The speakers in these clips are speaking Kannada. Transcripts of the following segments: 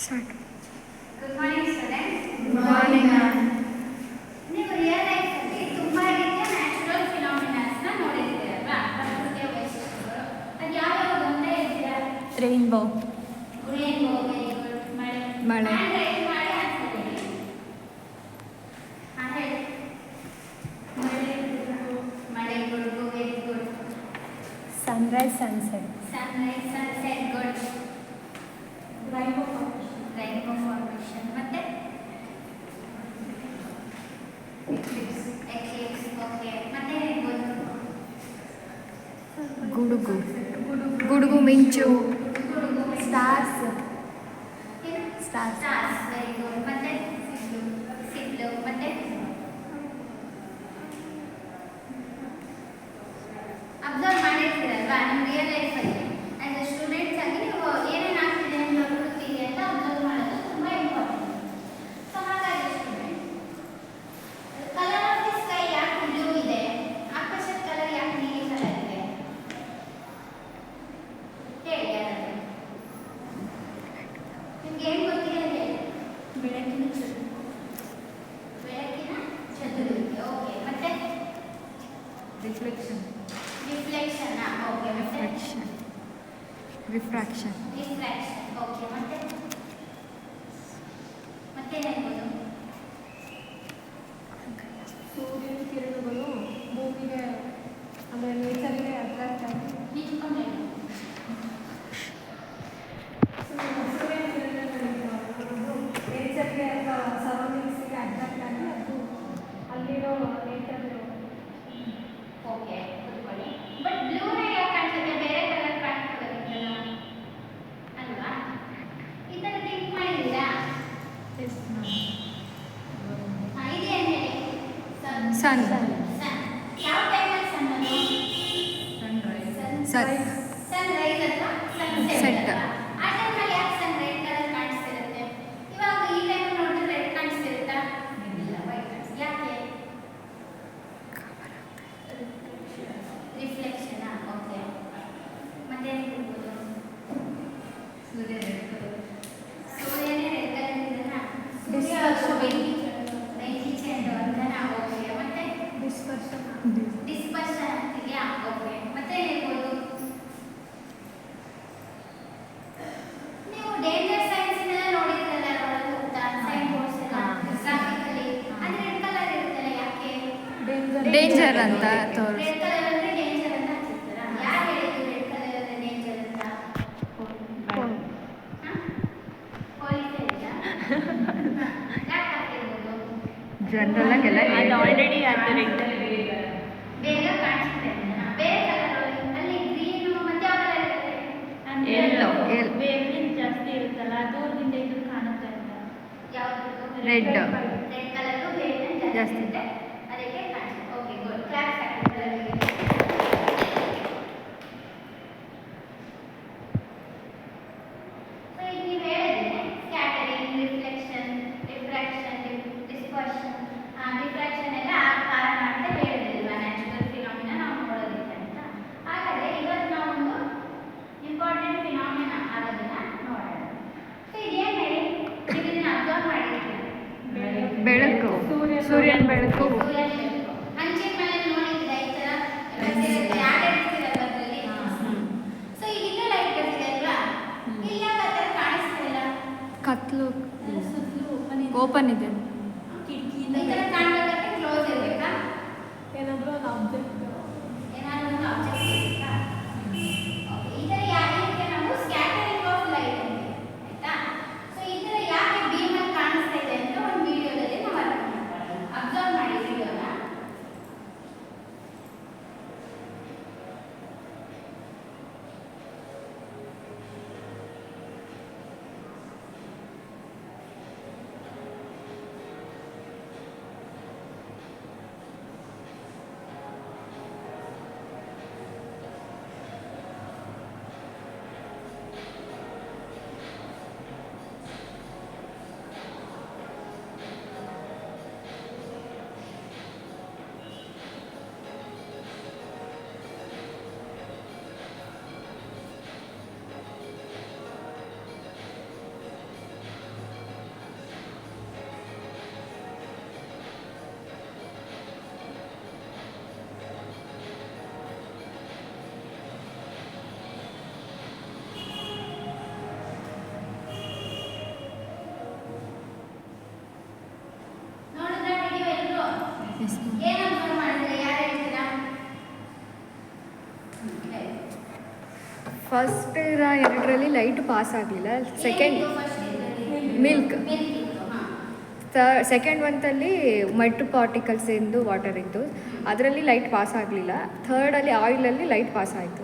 Start. Good morning students. Good morning ma'am. ನೀವು ರಿಯಲ್ ಲೈಫಲ್ಲಿ ತುಂಬಾ ರೀತಿಯ ನ್ಯಾಚುರಲ್ ಫಿನಾಮಿನಾಸ್ನ ನೋಡಿರ್ತೀರ ಅಲ್ವಾ? ಪ್ರಕೃತಿಯ ವೈಶಿಷ್ಟ್ಯಗಳು ಅದು ಯಾವ್ಯಾವ ಅಂತ ಹೇಳ್ತೀರಾ? ರೈನ್ಬೋ. Rainbow, very good. ಮಳೆ. ಮಳೆ. ಹ್ಯಾಂಡ್ ರೈಸ್ ಮಾಡಿ ಆನ್ಸರ್ ಹೇಳಿ. ಹೇಳಿ. ಮಳೆ, ಗುಡುಗು, very good. Sunrise, sunset. Sunrise, sunset, good. Rainbow formation. Rainbow formation. ಮತ್ತೆ ಎಕ್ಲಿಪ್ಸ್. ಓಕೆ. ಮತ್ತೆ ಹೇಳ್ಬೋದು. ಗುಡುಗು. ಗುಡುಗು, ಮಿಂಚು. ಗುಡುಗು, ಸ್ಟಾರ್ಸ್. ಏನು? ಸ್ಟಾರ್ಸ್. Stars, very good. ಮತ್ತೆ ಸಿಡ್ಲು. ಮತ್ತೆ ಅಬ್ಸರ್ವ್ ಮಾಡಿರ್ತೀರಲ್ವಾ ನಿಮ್ಮ ರಿಯಲ್ ಲೈಫಲ್ಲಿ ಆ್ಯಸ್ ಅ ಸ್ಟೂಡೆಂಟ್ಸ್ ಆಗಿ ನೀವು ಏನೇನು ಆಗ್ತಿದೆ ಅಂತ ಪ್ರಕೃತಿಗೆ ಅಂತ ಅಬ್ಸರ್ವ್ ಮಾಡೋದು ತುಂಬ ಇಂಪಾರ್ಟೆಂಟ್. ಸೊ ಹಾಗಾಗಿ student, colour of the sky ಯಾಕೆ ಬ್ಲೂ ಇದೆ? ಆಕಾಶದ ಕಲರ್ ಯಾಕೆ ನೀಲಿ ಕಲರ್ ಇದೆ? ಹೇಳಿ ಯಾರಾದರೂ. ನಿಮ್ಗೆ ಏನು ಗೊತ್ತಿದೆ ಹೇಳಿ. ಬೆಳಕಿನ ಚದುರುವಿಕೆ. ಬೆಳಕಿನ ಚದುರುವಿಕೆ. ಓಕೆ. ಮತ್ತೆ ರಿಫ್ಲೆಕ್ಷನ್. ರಿಫ್ಲೆಕ್ಷನ್. ಓಕೆ. ಮತ್ತೆ ರಿಫ್ರಾಕ್ಷನ್. ರಿಫ್ರಾಕ್ಷನ್. ರಿಫ್ರಾಕ್ಷನ್. ಓಕೆ. ಮತ್ತೆ ಹೇಳ್ಬೋದು. ಸೂರ್ಯನ ಕಿರಣಗಳು ಭೂಮಿಗೆ ಅಂದರೆ ನೇಚರ್ಗೆ ಅಟ್ರಾಕ್ಟ್ ಆಗಿ ನಿಂತ್ಕೊಂಡು ಹೇಳಿ. ಸೂರ್ಯನ ಕಿರಣಗಳು ನೇಚರ್ಗೆ ಅಥವಾ ಸರೌಂಡಿಂಗ್ಸ್ಗೆ ಅಟ್ರಾಕ್ಟ್ ಆಗಿ ಅದು ಅಲ್ಲಿರೋ ನೇಚರ್. ಓಕೆ, ಕೂತ್ಕೊಳ್ಳಿ. ಬಟ್ ಬ್ಲೂನೇ ಯಾಕೆ ಕಾಣಿಸುತ್ತೆ? ಬೇರೆ ಕಲರ್ ಕಾಣಿಸ್ಕೊಳ್ಳೋದಿಲ್ಲ ಅಲ್ವಾ? ಈ ಥರ ಥಿಂಕ್ ಮಾಡಿದ್ದೀರಾ? ಇದೆಯಾ ಹೇಳಿ. ಸನ್. ಸನ್. ಯಾವ ಟೈಮಲ್ಲಿ ಸನ್ ಅದು? ಸನ್. ಸನ್ ರೈಸ್ ಅಥವಾ ಸನ್ಸೆಟ್ Set. ಅಲ್ವಾ? ಆ ಟೈಮಲ್ಲಿ ಯಾಕೆ ಸನ್ ರೆಡ್ ಕಲರ್ ಕಾಣಿಸ್ತಿರುತ್ತೆ? ಇವಾಗ ಈ ಟೈಮ್ ನೋಡಿದ್ರೆ ರೆಡ್ ಕಾಣಿಸ್ತಿರುತ್ತಾ? ಇಲ್ಲ, ವೈಟ್ ಕಾಣಿಸ್ತಿರುತ್ತೆ. ಯಾಕೆ? ರಿಫ್ಲೆಕ್ಷನ್. ಓಕೆ. ಮತ್ತೆ ಏನು ಹೇಳ್ಬೋದು? ಸೂರ್ಯನೇ ರೆಡ್ ಕಲರ್ ಇದೆನಾ? ಬೆಂಕಿ ಚೆಂಡು ಅಂತನಾ? ಓಕೆ. ಮತ್ತೆ ಡಿಸ್ಪರ್ಷನ್. ಡಿಸ್ಪರ್ಷನ್ ಆಗ್ತಿದೆಯಾ? ಓಕೆ. ಮತ್ತೆ ಹೇಳ್ಬೋದು. ನೀವು ಡೇಂಜರ್ ಸೈನ್ಸ್ ಎಲ್ಲ ನೋಡಿದ್ರಲ್ಲ ಒಳಗೆ ಹೋಗ್ತಾ ಸೈನ್ ಬೋರ್ಡ್ಸ್ ಎಲ್ಲ ಗ್ರಾಫಿಕಲಿ ಅದು ರೆಡ್ ಕಲರ್ ಇರುತ್ತಲ್ಲ, ಯಾಕೆ? ಡೇಂಜರ್ ಅಂತ ತೋರಿಸ್. ರೆಡ್ ಕಲರ್ ಅಂದ್ರೆ ಡೇಂಜರ್ ಅಂತ ಹಾಕಿರ್ತಾರ. ಯಾರು ಹೇಳಿದ್ರು ರೆಡ್ ಕಲರ್ ಅಂದ್ರೆ ಡೇಂಜರ್ ಅಂತ? ಪೊಲೀಸ್ ಹೇಳಿದ್ರಾ? ಯಾಕೆ ಹಾಕಿರ್ಬೋದು? ಜನರಲ್ ಆಗೆಲ್ಲ ಅದು ಆಲ್ರೆಡಿ ಅದು ಬೇಗ ಕಾಣಿಸುತ್ತೆ ಅಂತನಾ? ಬೇರೆ ಕಲರ್ ಅಲ್ಲಿ ಗ್ರೀನು ಮತ್ತೆ ಯಾವ ಕಲರ್ ಇರುತ್ತೆ? Yellow. ವೇವ್ಲೆಂತ್ ಜಾಸ್ತಿ ಇರುತ್ತಲ್ಲ ದೂರದಿಂದ ಇದು ಕಾಣುತ್ತೆ ಅಂತ. ಯಾವುದು? ರೆಡ್. ರೆಡ್ ಕಲರ್ ವೇವ್ಲೆಂತ್ ಜಾಸ್ತಿ ಜಾಸ್ತಿ. ಇರುತ್ತೆ, ಅದಕ್ಕೆ ಕಾಣಿಸುತ್ತೆ. Okay, good. ಕ್ಲಾಸ್ ಹಾಕಿರ್ತಾರೆ. ಸೊ ಈಗ ನೀವು ಹೇಳಿದ್ರೆ scattering, reflection, refraction, dispersion. Refraction ಎಲ್ಲ ಆ ಕಾರಣ ಅಂತ ಹೇಳಿದ್ರಲ್ವಾ ನ್ಯಾಚುರಲ್ ಫಿನಾಮಿನಾ ನಾವು ನೋಡೋದಕ್ಕೆ ಅಂತ. ಹಾಗಾದರೆ ಇವತ್ತು ನಾವು ಒಂದು ಇಂಪಾರ್ಟೆಂಟ್ ಫಿನಾಮಿನಾ ಆಗೋದನ್ನ ನೋಡೋಣ. ಸೊ ಇದೇನು ಹೇಳಿ, ನೀವು ಇದನ್ನ ಅಬ್ಸರ್ವ್ ಮಾಡಿರ್ತೀರ. ಬೆಳಕು. ಸೂರ್ಯನ ಬೆಳಕು. ಸೂರ್ಯನ ಬೆಳಕು. ಹಂಚಿನ ಮೇಲೆ ನೋಡಿದ್ರೆ ಈ ಥರ ಬರ್ತಿರುತ್ತೆ, ಆಟಾಡ್ತಿರಲ್ವ ಅದರಲ್ಲಿ. ಸೊ ಈಗ ಇನ್ನೂ ಲೈಟ್ ಬರ್ತಿದೆ ಅಲ್ವಾ? ಇಲ್ಲಿ ಯಾಕೆ ಆ ಥರ ಕಾಣಿಸ್ತಿಲ್ಲ? ಕತ್ಲು. ಸುತ್ತಲೂ ಓಪನ್ ಇದೆ. ಈ ಥರ ಕಾಣಬೇಕಾದ್ರೆ ಕ್ಲೋಸ್ ಇರಬೇಕಾ? ಏನಾದರೂ ಒಂದು ಆಬ್ಜೆಕ್ಟ್ ಏನಾದರೂ ಒಂದು ಆಬ್ಜೆಕ್ಟ್ ಇರಬೇಕಾ? ಓಕೆ. ಈ ಥರ ಯಾಕೆ ನಾವು ಸ್ಕ್ಯಾಟರಿಂಗ್ ಆಫ್ ಲೈಟ್ ಅಂತೀವಿ, ಆಯ್ತಾ? ಸೊ ಈ ಥರ ಯಾಕೆ ಬೀಮಲ್ಲಿ ಕಾಣಿಸ್ತಾ ಇದೆ ಅಂತ ಒಂದು ವಿಡಿಯೋದಲ್ಲಿ ನಾವು ಅರ್ಥ ಮಾಡ್ಕೊಳ್ಳೋಣ. ಅಬ್ಸರ್ವ್ ಮಾಡಿ ವಿಡಿಯೋನ. ಫಸ್ಟ್ ಎರಡರಲ್ಲಿ ಲೈಟ್ ಪಾಸ್ ಆಗಲಿಲ್ಲ. Second milk. ಸೆಕೆಂಡ್ ಒಂತಲ್ಲಿ ಮಡ್ ಪಾರ್ಟಿಕಲ್ಸ್ ಎಂದು ವಾಟರ್ ಇತ್ತು, ಅದರಲ್ಲಿ ಲೈಟ್ ಪಾಸ್ ಆಗಲಿಲ್ಲ. ಥರ್ಡಲ್ಲಿ ಆಯಿಲಲ್ಲಿ ಲೈಟ್ ಪಾಸ್ ಆಯಿತು.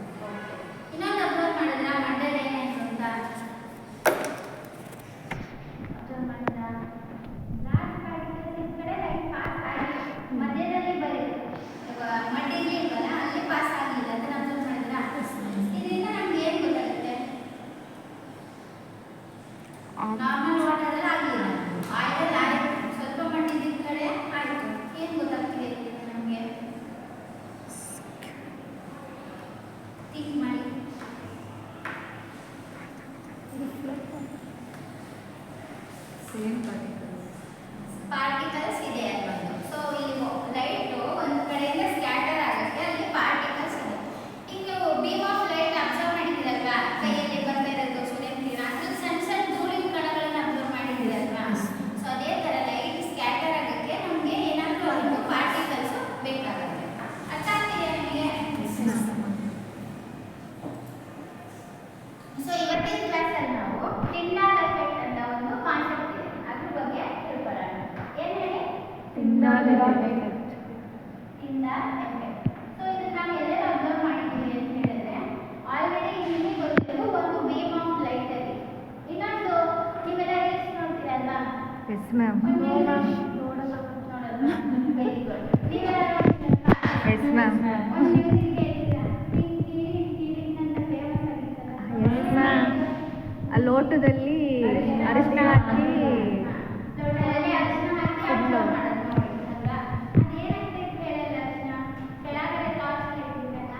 ಇನ್ನೊಂದು ಅಬ್ಸರ್ವ್ ಮಾಡಿದ್ರ ಮಡ್ಡಲ್ಲಿ ಏನಾಯ್ತು ಅಂತ ಅಬ್ಸರ್ವ್ ಮಾಡಿದ್ರ ಲಾಸ್ಟ್ ಪಾರ್ಟಿಕಲ್ಸ್ ಈ ಕಡೆ ಲೈಟ್ ಪಾಸ್ ಆಗಿ ಮಧ್ಯದಲ್ಲಿ ಮಡ್ಡಿಗೆ ಇಲ್ವಲ್ಲ ಅಲ್ಲಿ ಪಾಸ್ ಆಗಿಲ್ಲ. ಅದನ್ನ ಅಬ್ಸರ್ವ್ ಮಾಡಿದ್ರ. ಇದರಿಂದ ನಮ್ಗೆ ಏನು ಗೊತ್ತಾಗುತ್ತೆ? ನಾರ್ಮಲ್ ವಾಟರ್ ಆಗಿಲ್ಲ, ಆಯಿಲ್ ಆಯಿತು, ಸ್ವಲ್ಪ ಮಡ್ಡಿದ ಕಡೆ ಆಯಿತು. ಏನು ಗೊತ್ತಾಗ್ತಿದೆ ನಮಗೆ? ಥಿಂಕ್ ಮಾಡಿ. ಸೇಮ್ ಪಾರ್ಟಿಕಲ್ಸ್ ಇದೆ ಅಲ್ವಾ? ಸೊ ಇಲ್ಲಿ ಲೈಟ್ ಒಂದು ಕಡೆಯಿಂದ ಸ್ಕ್ಯಾಟರ್ ಆಗುತ್ತೆ, ಅಲ್ಲಿ ಪಾರ್ಟಿಕಲ್ಸ್ ಇದೆ. ಇನ್ನು ಬೀಮ್ ಆಫ್ ಲೈಟ್ ಅಬ್ಸರ್ವ್ ಮಾಡಿದ್ದೀರಲ್ವಾ? ಕೈಯಲ್ಲಿ ಬರ್ತಾ ಇರೋದು ಸೂರ್ಯಕಿರಣ, ಅದ್ರಲ್ಲಿ ಸಣ್ಣ ಸಣ್ಣ ಧೂಳಿನ ಕಣಗಳನ್ನ ಅಬ್ಸರ್ವ್ ಮಾಡಿದ್ದೀರಲ್ವಾ? ಸೊ ಅದೇ ಥರ ಲೈಟ್ ಸ್ಕ್ಯಾಟರ್ ಆಗೋಕ್ಕೆ ನಮಗೆ ಏನಾದರೂ ಒಂದು ಪಾರ್ಟಿಕಲ್ಸ್ ಬೇಕಾಗುತ್ತೆ. ಅರ್ಥ ಆಗ್ತಿದೆಯಾ ನಿಮಗೆ? ಸೊ ಇವತ್ತಿನ ಕ್ಲಾಸಲ್ಲಿ ನಾವು ಟಿಂಡಾಲ್ ಎಫೆಕ್ಟ್ ಅಂತ ಒಂದು ಕಾನ್ಸೆಪ್ಟ್ ಇದೆ, ಅದ್ರ ಬಗ್ಗೆ ತಿಳ್ಕೊಳ್ಳೋಣ. ಏನು ಹೇಳಿ? Tyndall effect. Tyndall effect. So ಇದನ್ನ ನಾವು ಎಲ್ಲೆಲ್ಲ ಅಬ್ಸರ್ವ್ ಮಾಡಿದ್ದೀವಿ ಅಂತ ಹೇಳಿದ್ರೆ, ಆಲ್ರೆಡಿ ನಿಮಗೆ ಗೊತ್ತಿರೋದು ಒಂದು ಬೀಮ್ ಆಫ್ ಲೈಟ್ ಅಲ್ಲಿ. ಇನ್ನೊಂದು ನೀವೆಲ್ಲ ರೀಲ್ಸ್ ನೋಡ್ತೀರಲ್ವಾ? Yes ma'am. ನೋಡಲ್ಲ. Very good. ನೀವೆಲ್ಲ ನೋಡ್ತೀರಲ್ವಾ? Yes ma'am. ಒಂದು ಮ್ಯೂಸಿಕ್ ಕೇಳಿದ್ದೀರಾ? ಟಿಂಗ್ ಟಿಂಗ್ ಟಿಂಗ್ ಅಂತ ಫೇಮಸ್ ಆಗಿತ್ತಲ್ಲ. Yes ma'am. ಆ ಲೋಟದಲ್ಲಿ ಅರಿಶಿನ ಹಾಕಿ ಲೋಟದಲ್ಲಿ ಅರಿಶಿನ ಹಾಕಿ ಅಬ್ಸರ್ವ್ ಮಾಡೋದು ನೋಡಿ ಅಲ್ವಾ? ಅದೇನಾಗ್ತದೆ ಕೇಳಲ್ಲ ಅರಿಶಿನ ಕೆಳಗಡೆ ಟಾರ್ಚ್ ಲೈಟ್ ಇದೆಯಲ್ಲ,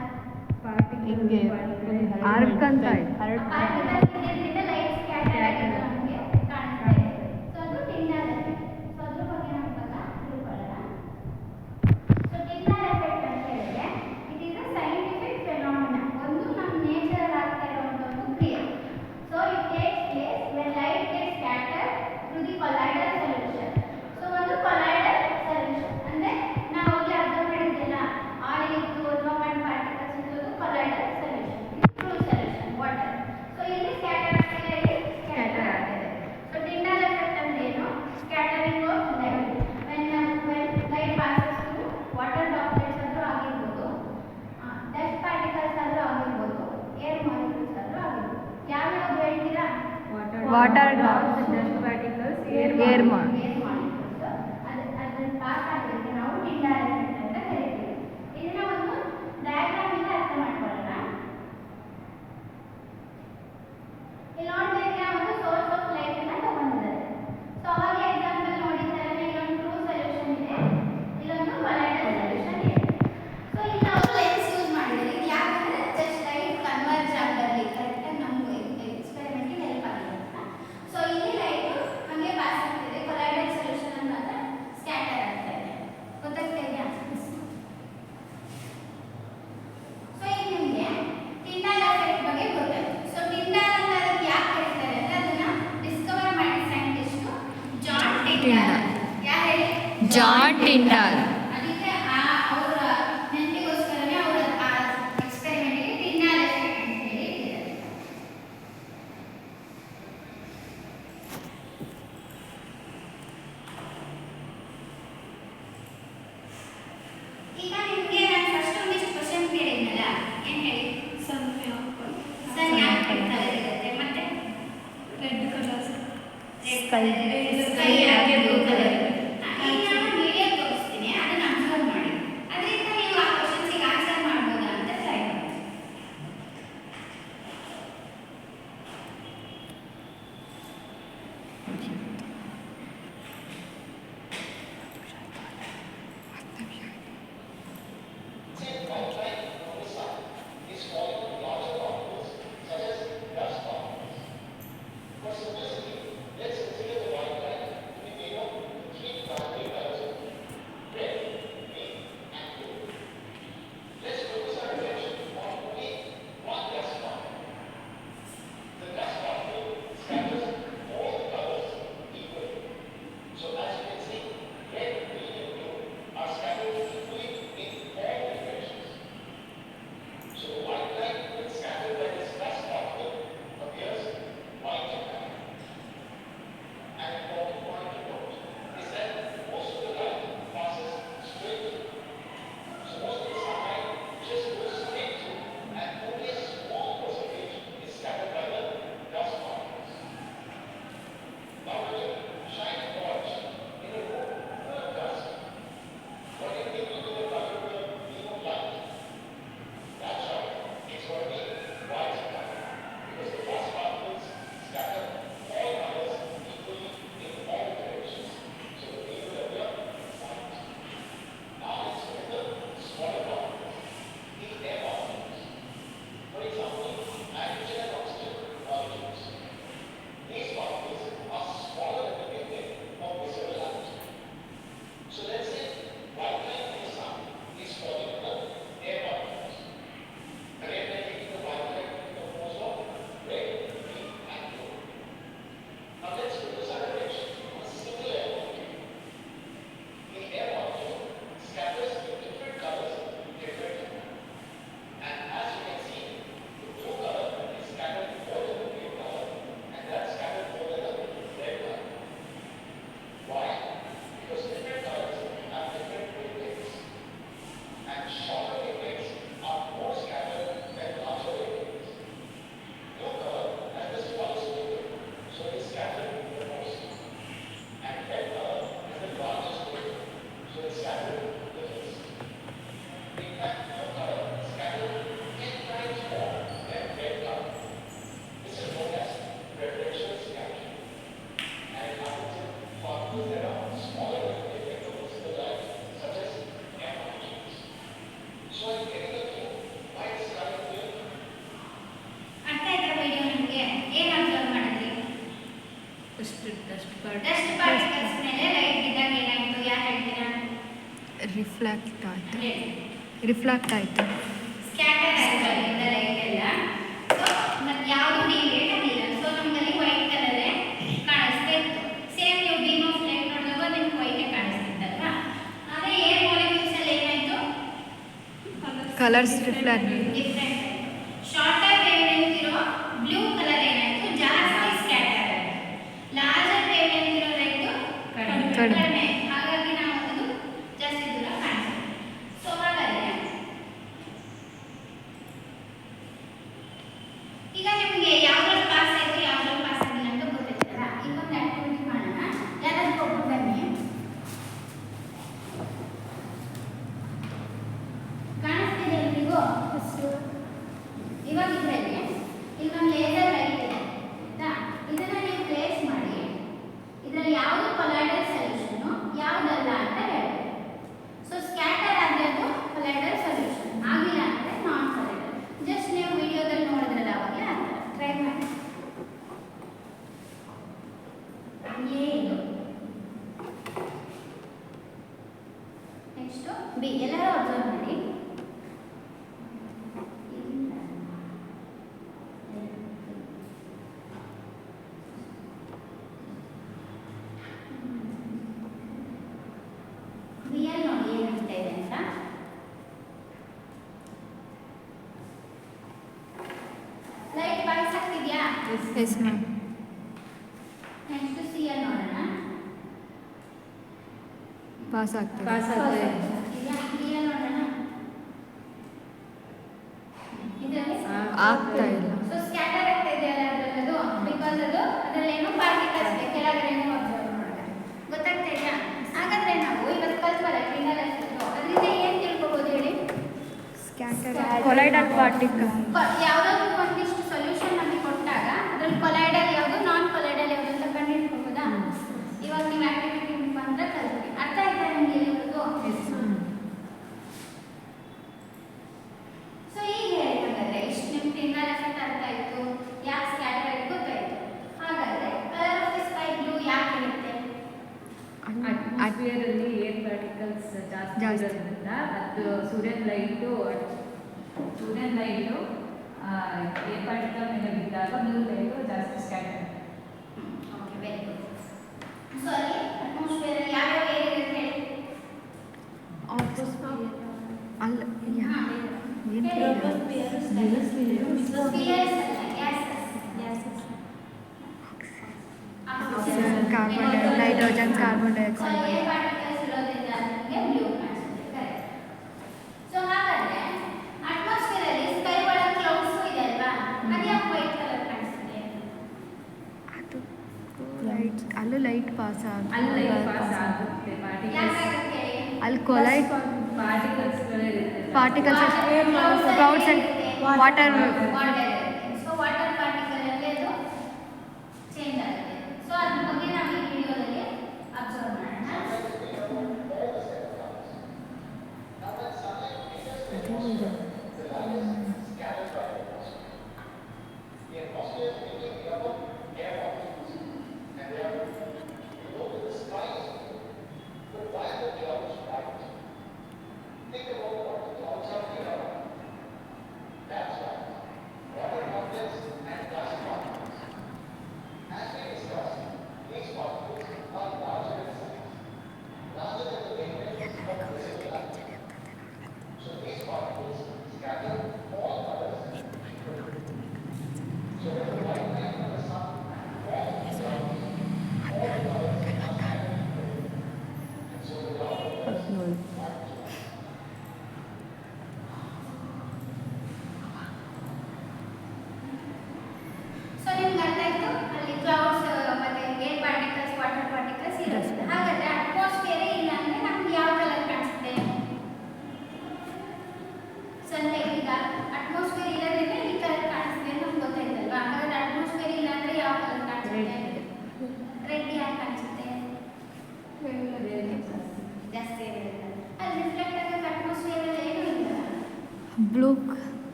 ಹಿಂಗೆ ಹರಡ್ಕಂತ ಪಾರ್ಟಿಕಲ್ಸ್ ಇದರಿಂದ ಲೈಟ್ ಸ್ಕ್ಯಾಟರ್ ಆಗಿ ನಮಗೆ ಕಾಣಿಸ್ತಾ ಇದೆ. ಸೊ ಅದು ಟಿಂಡಾಲ್ ಎಫೆಕ್ಟ್. ಸೊ ಅದ್ರ ಬಗ್ಗೆ ನಾವು ಇವಾಗ ತಿಳ್ಕೊಳ್ಳೋಣ. ಸೊ ಟಿಂಡಾಲ್ ಎಫೆಕ್ಟ್ ಅಂತ ಹೇಳಿದ್ರೆ it is a scientific phenomena. ಒಂದು ನಮ್ಮ ನೇಚರ್ ಆಗ್ತಾ ಇರುವಂತ ಒಂದು ಕ್ರಿಯೆ. So it takes place when light gets scattered through the colloidal solution. So ಒಂದು colloidal solution ಅಂದ್ರೆ ನಾವು ಅಲ್ಲಿ ಅಬ್ಸರ್ವ್ ಮಾಡಿದ್ದಿಲ್ಲ, ಆಯಿಲ್ ಇತ್ತು ಅಥವಾ ಮಡ್ ಪಾರ್ಟಿಕಲ್ಸ್ ಇತ್ತು, colloidal solution, true solution, water. So ಇಲ್ಲಿ ಸ್ಕ್ಯಾಟರ್ ಆಗ್ತಿದೆ, ಇಲ್ಲಿ ಸ್ಕ್ಯಾಟರ್ ಆಗ್ತಿದೆ. ಸೊ ಟಿಂಡಾಲ್ ಎಫೆಕ್ಟ್ ಅಂದ್ರೆ ಏನು? Scattering of light when light passes through water droplets ಆದ್ರೂ ಆಗಿರ್ಬೋದು, ಡಸ್ಟ್ ಪಾರ್ಟಿಕಲ್ಸ್ ಆದ್ರೂ ಆಗಿರ್ಬೋದು, ಏರ್ ಮಾಲಿಕ್ಯೂಲ್ಸ್ ಆದ್ರೂ ಆಗಿರ್ಬೋದು. ಯಾವ್ಯಾವ್ದು ಹೇಳ್ತೀರಾ? Water drops, dust particles, air mall. ಅದನ್ನ ಪಾಸ್ ಆಗಿರುತ್ತೆ ನಾವು ಟಿಂಡಾಲ್ ಎಫೆಕ್ಟ್ ಅಂತ ಕರಿತೀವಿ. ಇದನ್ನ ಒಂದು ಡಯಾಗ್ರಾಮ್ ಇಂದ ಅರ್ಥ ಮಾಡ್ಕೊಳ್ಳೋಣ. ಇಲ್ಲಿ ನೋಡ್ತಾ ಇದ್ರೆ ಒಂದು ಸೋರ್ಸ್ ಆಫ್ ಲೈಟ್ ಅನ್ನ ತಗೊಂಡಿದ್ದಾರೆ. ಸೊ ಅವಾಗ ಎಕ್ಸಾಂಪಲ್ ನೋಡಿದ್ದಾರೆ, ಇಲ್ಲೊಂದು ಟ್ರೂ ಸೊಲ್ಯೂಷನ್ ಇದೆ, ಇಲ್ಲೊಂದು ಕೊಲೈಡಲ್ ಸೊಲ್ಯೂಷನ್ ಇದೆ. ಸೊ ಇಲ್ಲಿ ನಾವು ಲೆನ್ಸ್ ಯೂಸ್ ಮಾಡಿದ್ದಾರೆ. ಇದು ಯಾಕಂದ್ರೆ ಜಸ್ಟ್ ಲೈಟ್ ಕನ್ವರ್ಜ್ ಆಗಲಿ ಕರೆಕ್ಟಾಗಿ ನಮ್ಗೆ ಎಕ್ಸ್ಪೆರಿಮೆಂಟ್ಗೆ ಹೆಲ್ಪ್ ಆಗಿದೆ ಅಂತ. ಸೊ ಇಲ್ಲಿ ಲೈಟ್ ನಮಗೆ ಪಾಸ್ ಆಗ್ತಿದೆ, ಕೊಲೈಡಲ್ ಸೊಲ್ಯೂಷನ್ ಅನ್ನು ಮಾತ್ರ ಸ್ಕ್ಯಾಟರ್ ಆಗ್ತಾ ಇದೆ. ಗೊತ್ತಾಗ್ತಾ ಇದೆಯಾ? ಸೊ ಈಗ ನಿಮಗೆ ಟಿಂಡಾಲ್ ಎಫೆಕ್ಟ್ ಬಗ್ಗೆ ಗೊತ್ತಾಯ್ತು. ಸೊ ಟಿಂಡಾಲ್ ಅಂತ ಅದಕ್ಕೆ ಯಾಕೆ ಕರೀತಾರೆ ಅಂದ್ರೆ ಅದನ್ನ ಡಿಸ್ಕವರ್ ಮಾಡಿದ ಸೈಂಟಿಸ್ಟ್ ಜಾನ್ ಟಿಂಡಾಲ್. ಯಾರು ಹೇಳಿ? John Tyndall. ಅದಕ್ಕೆ ಅವರ ನೆನಪಿಗೋಸ್ಕರನೇ ಅವರ ಎಕ್ಸ್ಪೆರಿಮೆಂಟ್ಗೆ ಟಿಂಡಾಲ್ ಎಫೆಕ್ಟ್ ಅಂತ ಹೇಳಿ ಇಟ್ಟಿದ್ದಾರೆ. ಈಗ ನಿಮಗೆ ನಾನು ಫಸ್ಟ್ ಒಂದಿಷ್ಟು ಕ್ವಶನ್ ಕೇಳಿದ್ನಲ್ಲ, ಏನು ಹೇಳಿ? ಸನ್ ಯಾಕೆ ಕಲರ್ ಇರುತ್ತೆ, ಮತ್ತೆ ರೆಡ್ ಕಲರ್ ಸ್ಕೈ ಯಾಕೆ ಬ್ಲೂ ಕಲರ್ ಇರುತ್ತೆ? ಈಗ ನಾನು ವಿಡಿಯೋ ತೋರಿಸ್ತೀನಿ, ಅದನ್ನ ಅಬ್ಸರ್ವ್ ಮಾಡಿ. ಅದರಿಂದ ನೀವು ಆ ಕ್ವಶನ್ಸಿಗೆ ಆನ್ಸರ್ ಮಾಡ್ಬೋದಾ ಅಂತ ಟ್ರೈ ಮಾಡಿ. ಡಸ್ಟ್ ಪಾರ್ಟಿಕಲ್ಸ್ ಮೇಲೆ ಲೈಟ್ ಬಿದ್ದಾಗ ಏನಾಯ್ತು ಯಾರು ಹೇಳ್ತೀರಾ? ರಿಫ್ಲೆಕ್ಟ್ ಆಯಿತು. ಹೇಳಿ. ರಿಫ್ಲೆಕ್ಟ್ ಆಯಿತು. ಸ್ಕ್ಯಾಟರ್ ಆಯ್ತು ಅಲ್ಲಿಂದ ಲೈಟ್ ಎಲ್ಲ. ಸೊ ಮತ್ತೆ ಯಾವುದು ಡಿವಿಯೇಟ್ ಆಗಿಲ್ಲ. ಸೊ ನಮ್ಮಲ್ಲಿ ವೈಟ್ ಕಲರೇ ಕಾಣಿಸ್ತಾ ಇತ್ತು. ಸೇಮ್ ನೀವು ಬೀಮ್ ಆಫ್ ಲೈಟ್ ನೋಡಿದಾಗ ನಿಮ್ಗೆ ವೈಟೇ ಕಾಣಿಸ್ತಿತ್ತಲ್ವಾ? ಆದರೆ ಏರ್ ಮಾಲಿಕ್ಯೂಲ್ಸ್ ಅಲ್ಲಿ ಏನಾಯ್ತು? Colours reflect. ಡಿಫ್ರೆಂಟ್ ಆಯಿತು. ಶಾರ್ಟರ್ ವೇವ್ ಲೆಂತ್ ಇರೋ ಬ್ಲೂ ಕಲರ್ ಏನಾಯ್ತು? ಜಾಸ್ತಿ ಸ್ಕ್ಯಾಟರ್ ಆಯಿತು. ಲಾರ್ಜರ್ ವೇವ್ ಲೆಂತ್ ಇರೋ ಲೈಟು ಕಡಿಮೆ. ಹಾಗಾಗಿ ನಾವು ಅದು ಜಾಸ್ತಿ ದೂರ ಕಾಣಿಸ್ತೀವಿ. ಸೊ ಹಾಗಾದ್ರೆ ಈಗ ನಿಮಗೆ ಯಾವ್ದ್ರಲ್ಲಿ ಪಾಸ್ ಆಯಿತು ಯಾವ್ದ್ರಲ್ಲಿ ಪಾಸ್ ಆಗಿಲ್ಲ ಅಂತ ಗೊತ್ತಾಯ್ತಲ್ಲ. ಈಗ ಒಂದು ಆಕ್ಟಿವಿಟಿ ಮಾಡೋಣ. ಯಾರಾದ್ರೂ ಒಬ್ರು ಬನ್ನಿ. ಕಾಣಿಸ್ತಿದೆ ಎಲ್ರಿಗೂ? ಇವಾಗ ಇದರಲ್ಲಿ ಇಲ್ಲೊಂದು ಲೇಸರ್ ಲೈಟ್ ಇದೆ ಆಯ್ತಾ? ಇದನ್ನ ನೀವು ಪ್ಲೇಸ್ ಮಾಡಿ ಇದರಲ್ಲಿ ಯಾವುದು ಕೊಲೈಡಲ್ ಸೊಲ್ಯೂಷನ್ ಯಾವುದಲ್ಲ ಅಂತ ಹೇಳ್ಬೇಕು. ಸೊ ಸ್ಕ್ಯಾಟರ್ ಆದರೆ ಅದು ಕೊಲೈಡಲ್ ಸೊಲ್ಯೂಷನ್, ಆಗಿಲ್ಲ ಅಂದರೆ ನಾನ್ ಕೊಲೈಡಲ್. ಜಸ್ಟ್ ನೀವು ವಿಡಿಯೋದಲ್ಲಿ ನೋಡಿದ್ರಲ್ಲ ಅವಾಗಲೇ ಆ ಥರ ಟ್ರೈ ಮಾಡಿ. ಏನು ನೆಕ್ಸ್ಟು ಬಿ. ಎಲ್ಲರೂ ಅಬ್ಸರ್ವ್ ಮಾಡಿ. ರಿಯಲ್ ನೋಡಿ ಏನಾಗ್ತಾ ಇದೆ ಅಂತ. ಲೈಟ್ ಪಾಸ್ ಆಗ್ತಿದ್ಯಾ? Yes ma'am. ನೆಕ್ಸ್ಟ್ ಸಿಎಲ್ ನೋಡೋಣ. ಪಾಸ್ ಆಗ್ತದೆ. ರಿಯಲ್ ನೋಡೋಣ. ಇದರಲ್ಲಿ ಆಗ್ತಾ ಇಲ್ಲ. ಸೊ ಸ್ಕ್ಯಾಟರ್ ಆಗ್ತಾ ಇದೆಯಲ್ಲ ಅದರಲ್ಲದು, ಬಿಕಾಸ್ ಅದರಲ್ಲೇನೋ ಪಾರ್ಟಿಕಲ್ಸ್ ಇದೆ ಕೆಳಗಡೆ ಅಬ್ಸರ್ವ್ ಮಾಡಿದ್ರೆ ಗೊತ್ತಾಗ್ತಾ ಇದೆಯಾ? ಹಾಗಾದ್ರೆ ನಾವು ಇವತ್ತು ಕಲ್ತ್ವಲ್ಲ ಕ್ರಿಮಿನಲ್ ಎಫೆಕ್ಟ್, ಅದರಿಂದ ಏನು ತಿಳ್ಕೊಬೋದು ಹೇಳಿ? Scatter colloidal particle. ಯಾವುದಾದ್ರೂ ಒಂದಿಷ್ಟು ಸೊಲ್ಯೂಷನ್ ನಮಗೆ ಕೊಟ್ಟಾಗ ಅದ್ರಲ್ಲಿ ಕೊಲೈಡಲ್ ಯಾವುದು ನಾನ್ ಕೊಲೈಡಲ್ ಯಾವುದು ಅಂತ ಕಂಡುಹಿಡ್ಕೊಬೋದಾ? ಇವಾಗ ನೀವು ಆಕ್ಟಿವಿಟಿ ಬಂದ್ರೆ ಕಲ್ತ್ರಿ. ಅರ್ಥ ಆಯ್ತಾ ನಿಮಗೆ ಇಲ್ಲಿವರೆಗೂ? ಸೊ ಈಗ ಹೇಳಿದ್ರೆ ಇಷ್ಟು ನಿಮ್ಮ ಕ್ರಿಮಿನಲ್ ಎಫೆಕ್ಟ್ ಅರ್ಥ ಆಯ್ತು, ಯಾಕೆ ಸ್ಕ್ಯಾಟರ್ ಆಗಿ ಗೊತ್ತಾಯ್ತು. ಹಾಗಾದ್ರೆ colour of the sky blue ಯಾಕೆ ಇರುತ್ತೆ? ಅಟ್ಮಾಸ್ಫಿಯರ್ ಅಲ್ಲಿ ಏರ್ ಪಾರ್ಟಿಕಲ್ಸ್ ಜಾಸ್ತಿ ಜಾಸ್ತಿ. ಇರೋದ್ರಿಂದ ಅದು ಸೂರ್ಯನ ಲೈಟು ಏರ್ ಪಾರ್ಟಿಕಲ್ ಮೇಲೆ ಬಿದ್ದಾಗ ಬ್ಲೂ ಲೈಟು ಜಾಸ್ತಿ scatter. Okay, very good. So ಅಲ್ಲಿ ಅಟ್ಮಾಸ್ಫಿಯರ್ ಅಲ್ಲಿ ಯಾವ್ಯಾವ ಏರ್ ಇರುತ್ತೆ ಹೇಳಿ? ಅಲ್ಲ ಹಾ, ಏನು ಸ್ಪಿಯರ್ಸ್ ಅಲ್ಲ, gases. Carbon dye nitrogen carbon so dioxide. Air particles ಇರೋದ್ರಿಂದ ನಮಗೆ ಬ್ಲೂ ಕಾಣಿಸುತ್ತೆ. ಕರೆಕ್ಟ್. ಸೊ ಹಾಗಾದ್ರೆ ಅಟ್ಮಾಸ್ಫಿಯರ್ ಅಲ್ಲಿ ಸ್ಕೈ ಒಳಗೆ ಕ್ಲೌಡ್ಸ್ ಇದೆ ಅಲ್ವಾ? ಅದು ಯಾಕೆ ವೈಟ್ ಕಲರ್ ಕಾಣಿಸುತ್ತೆ? ಅದು ಲೈಟ್, ಅಲ್ಲೂ ಲೈಟ್ ಪಾಸ್ ಅಲ್ಲಿ ಲೈಟ್ ಪಾಸ್ ಆಗುತ್ತೆ. ಯಾಕಾಗುತ್ತೆ? ಅಲ್ಲಿ collide particles particles clouds and water. So water particle ಅಲ್ಲಿ ಅದು ಚೇಂಜ್ ಆಗುತ್ತೆ. ಸೊ ಅದ್ರ ಬಗ್ಗೆ ನಾವು ಈ ವಿಡಿಯೋದಲ್ಲಿ ಅಬ್ಸರ್ವ್ ಮಾಡೋಣ.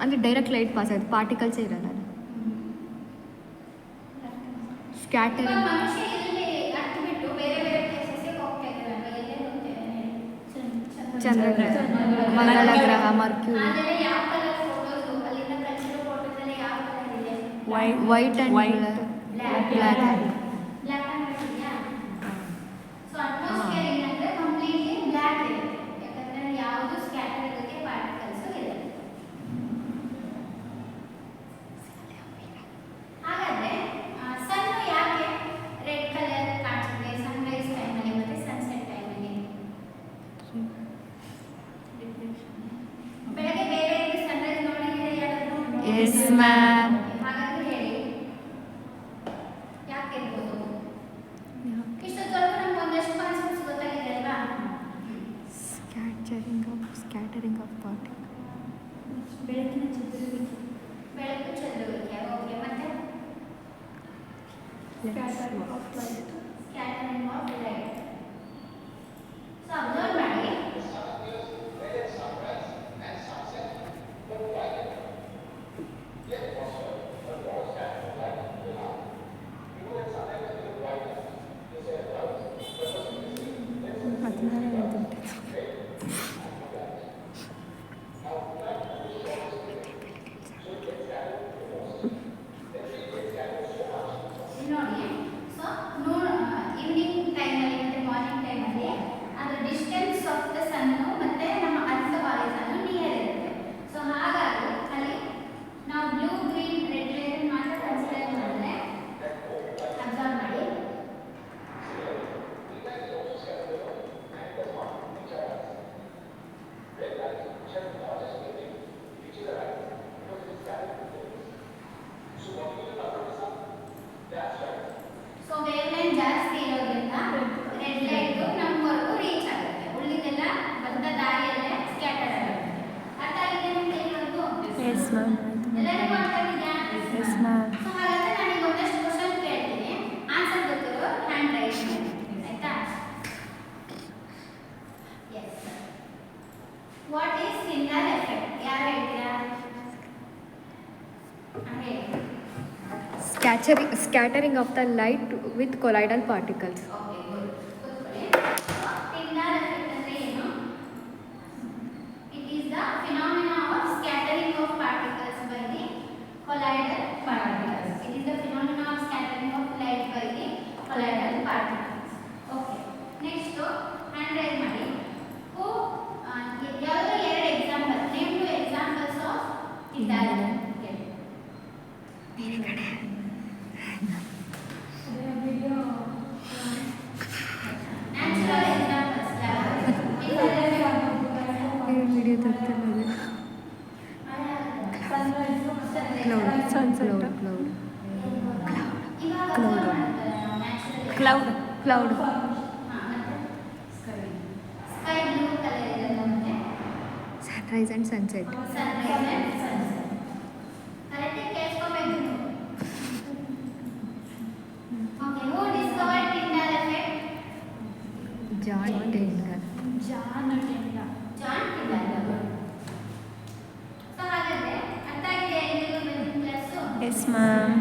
ಅಂದರೆ ಡೈರೆಕ್ಟ್ ಲೈಟ್ ಪಾಸ್ ಆಗುತ್ತೆ, ಪಾರ್ಟಿಕಲ್ಸೇ ಇರಲ್ಲ ಅದು. ಇವಾಗ ಸ್ಕ್ಯಾಟರಿಂಗ್ ಮನುಷ್ಯ ಇಲ್ಲಿ ಅರ್ಥ ಬಿಟ್ಟು ಬೇರೆ ಬೇರೆ ಪ್ಲೇಸಸ್ಗೆ ಹೋಗ್ತಾ ಇದ್ದಾರಲ್ವಾ, ಎಲ್ಲೇ ಹೋಗ್ತೇವೆ ಹೇಳಿ? ಚಂದ್ರಗ್ರಹ, ಮಂಗಳ ಗ್ರಹ, ಮರ್ಕ್ಯೂರಿ. ಆದರೆ ಯಾವ ಕಲರ್ ಫೋಟೋಸು ಅಲ್ಲಿಂದ ಕಳಿಸಿರೋ ಫೋಟೋಸಲ್ಲಿ ಯಾವ ಕಲರ್ ಇದೆ? White and White. Black. Black and white ಇದೆಯಾ? ಸೊ ಅಟ್ಮಾಸ್ಫಿಯರ್ ಏನಂದ್ರೆ ಕಂಪ್ಲೀಟ್ಲಿ ಬ್ಲ್ಯಾಕ್ ಇರುತ್ತೆ, ಯಾಕಂದ್ರೆ ಯಾವುದು ಸ್ಕ್ಯಾಟರ್ ಇರುತ್ತೆ, ಪಾರ್ಟಿಕಲ್ಸ್ ಇರುತ್ತೆ. ಹಾಗಾದ್ರೆ ಸನ್ ಯಾಕೆ ರೆಡ್ ಕಲರ್ ಕಾಣಿಸುತ್ತೆ ಸನ್ರೈಸ್ ಟೈಮಲ್ಲಿ ಮತ್ತೆ ಸನ್ಸೆಟ್ ಟೈಮಲ್ಲಿ? ಬೆಳಗ್ಗೆ ಬೇರೆ ಎದ್ದು ಸನ್ರೈಸ್ ನೋಡಿದ್ರೆ ಯಾರಾದ್ರೂ? Yes ma'am. ಹಾಗಾದ್ರೆ ಹೇಳಿ ಯಾಕೆ ಇರ್ಬೋದು? ಇಷ್ಟೊತ್ತವರೆಗೂ ನಮ್ಗೆ ಒಂದಷ್ಟು ಕಾನ್ಸೆಪ್ಟ್ಸ್ ಗೊತ್ತಾಗಿದೆ ಅಲ್ವಾ? Scattering of particle. ಬೆಳಕಿನ ಚದುರುವಿಕೆ, ಬೆಳಕು ಚದುರುವಿಕೆ. ಓಕೆ, ಮತ್ತೆ scattering of light. So observe ಮಾಡಿ, ನೋಡಿ. ಸೊ ಈವ್ನಿಂಗ್ ಟೈಮಲ್ಲಿ ಮತ್ತೆ ಮಾರ್ನಿಂಗ್ ಟೈಮಲ್ಲಿ ಅದು ಡಿಸ್ಟೆನ್ಸ್ ಆಫ್ ದ ಸನ್ನು ಮತ್ತೆ ನಮ್ಮ ಅರ್ಥ ಹಾರಿಜಾನ್ ನಿಯರ್ ಇರುತ್ತೆ. ಸೊ ಹಾಗಾಗಿ ಅಲ್ಲಿ ನಾವು ಬ್ಲೂ ಗ್ರೀನ್ ರೆಡ್ ಲೈಟ್ ಮಾತ್ರ ಕನ್ಸಿಡರ್ ಮಾಡಿದ್ರೆ ಅಬ್ಸರ್ವ್ ಮಾಡಿ, ಸೊ ವೇವ್ ಲೈನ್ ಜಾಸ್ತಿ ಇರೋದ್ರಿಂದ ರೆಡ್ ಲೈಟ್ ನಮ್ವರೆಗೂ ರೀಚ್ ಆಗುತ್ತೆ, ಉಳಿದೆಲ್ಲ ಬಂದ ದಾರಿಯಲ್ಲೇ ಸ್ಕ್ಯಾಟರ್ ಆಗುತ್ತೆ. ಅರ್ಥ ಆಗಿದೆ ನಿಮ್ಗೆ ಇವತ್ತು? Yes ma'am. ಎಲ್ಲರಿಗೂ ಅರ್ಥ ಆಗಿದೆಯಾ? Yes ma'am. ಸೊ ಹಾಗಾದ್ರೆ ನನಗೆ ಒಂದಷ್ಟು ಕ್ವಶನ್ ಕೇಳ್ತೀನಿ, ಆನ್ಸರ್ ಗೊತ್ತಿರೋ ಹ್ಯಾಂಡ್ ರೈಸ್ ಮಾಡಿ, ಆಯ್ತಾ? Yes. What is single effect? ಯಾರು ಹೇಳ್ತೀರಾ? ಹೇಳಿ. Scattering of the light with colloidal particles. Okay, good. ಕೂತ್ಕೊಳ್ಳಿ. ಸಿಂಗಲ್ ಎಫೆಕ್ಟ್ ಅಂದ್ರೆ ಏನು? It is the phenomena of scattering of particles by the colloidal particles. It is the phenomena of scattering of light by the colloidal particles. Okay. Next, hand raise ಮಾಡಿ. Who ಯಾವ್ದಾದ್ರು ಎರಡು example, name two examples of indirect. Natural examples video ತರ್ತಿಲ್ಲ. Sunset, cloud. Sky blue colour ಇದೆ ಮತ್ತೆ sunrise and sunset. Sunrise and sunset. ಕರೆಕ್ಟಾಗಿ ಕೇಳಿಸ್ಕೋಬೇಕು ನೀವು. Okay, who discovered Tyndall effect? John Taylor. John Tyndall. So ಹಾಗಾದ್ರೆ ಅರ್ಥ ಆಗಿದೆ ಎಲ್ಲರಿಗೂ ಇವತ್ತಿನ ಕ್ಲಾಸು? Yes ma'am.